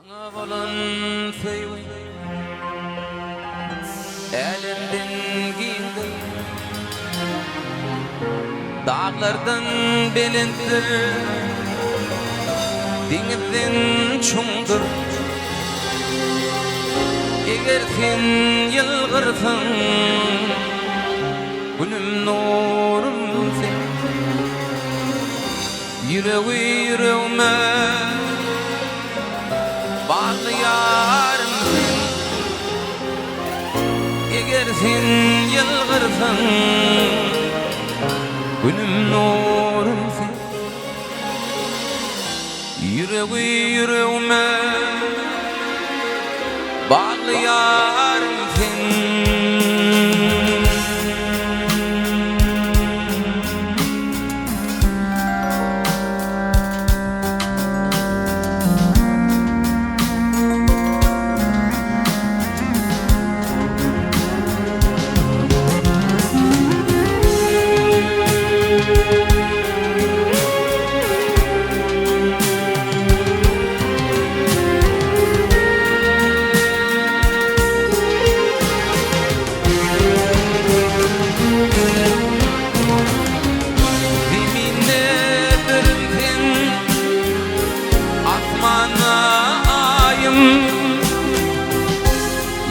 Bana bolan feywey elimden giydi dağlardan belindir denizden çoğundur eğer sen yılgırsın günüm nurum sen yüreğime bağlı yarım sen eğer sen yılgırsın günüm nurum sen yüreğime bağlı yarım sen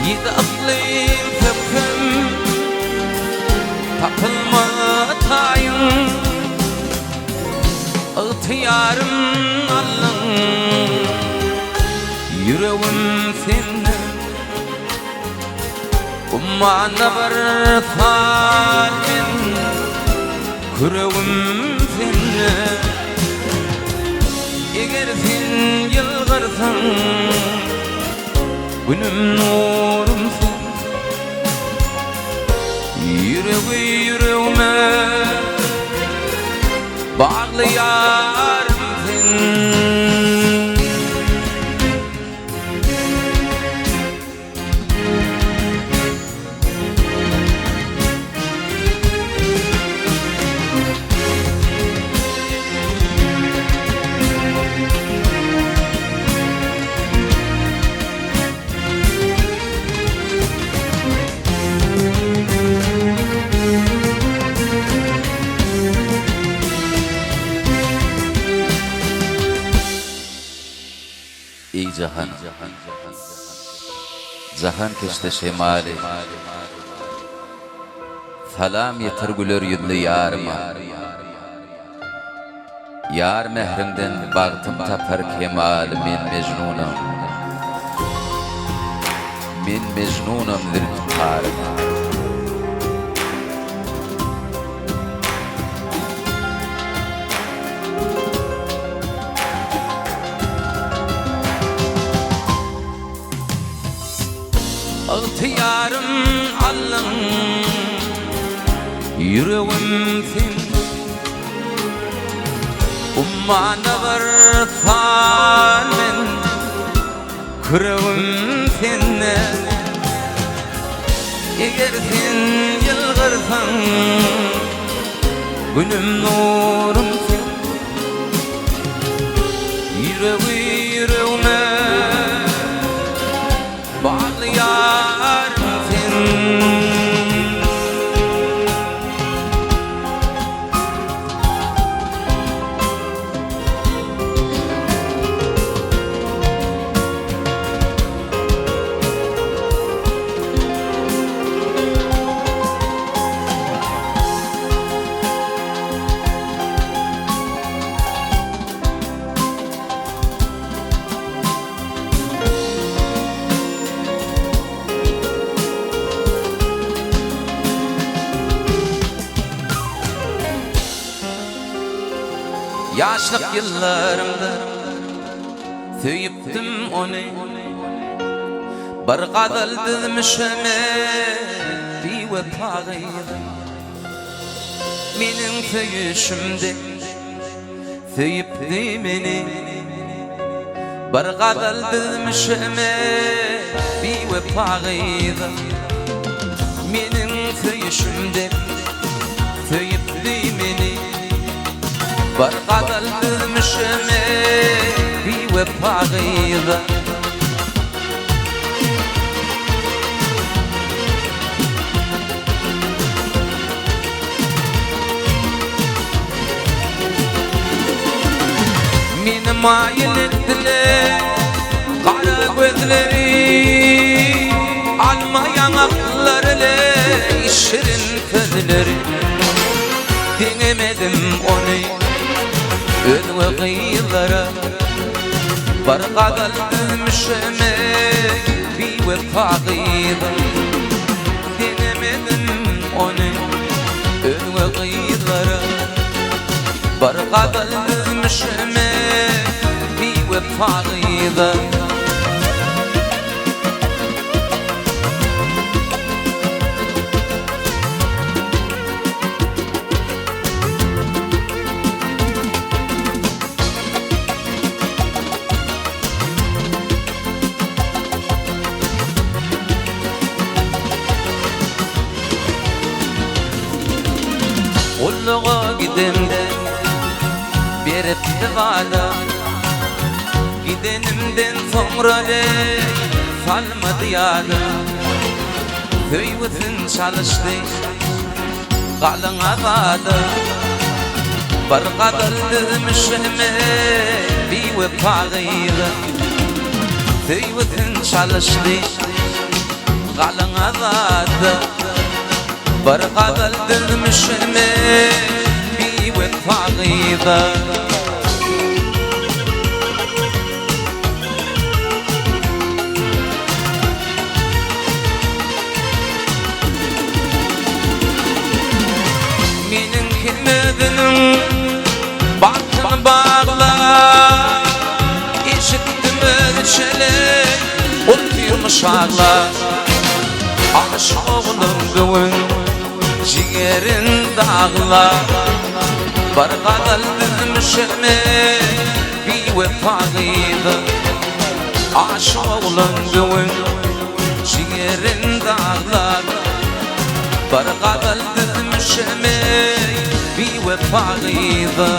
Yidaklayım köpküm takılma tayım ıhtiyarım allın yüreğim seninle ummana bir salmin küreğim seninle eğer sen yılgırsın günüm nurum sen yüreğime bağlı yarım sen ey cahan cahan keşte şemali salam yeter güler yüzlü yarıma yar mehrinden bağtım tapar kemal men mecnunum zilfikarıma ıhtiyarım allın yüreğim sen ummana bir salmin küreğim seninle eğer sen yılgırsın günüm nurum sen yüreğime bağlı yarım sen yaşlık yıllarımda söyüptüm onu bir kadal dizmişime bir vefağıydı menin söyüşümde söyüptü beni bir kadal dizmişime bir vefağıydı menin söyüşümde söyüptü beni bir kadal dizmişime bir vefağıydı mail ettiler kara gözleri almayan akıllarıyla şirin sözleri dinlemedim onu önüme kıyılara barka kalbimşeme bir vefakıydı dinlemedim onu önüme kıyılara barka kalbimşeme bir vefakıydı Ulluğa gidemde beripti vada gidenimden sonra le salmadı yada Köyvütün çalıştı kalın avada barka dalmışıme bir vefakıyla Köyvütün çalıştı kalın avada barka dalmışıme bir vefakıyla Menin kelmedinim baktın bağla işittim ölçeli unutmuş ağla aşık oğlum güvün ciğerin dağla barka dalmışıme bir vefakıydı aşık oğlum güvün ciğerin dağla barka dalmışıme bir vefakıydı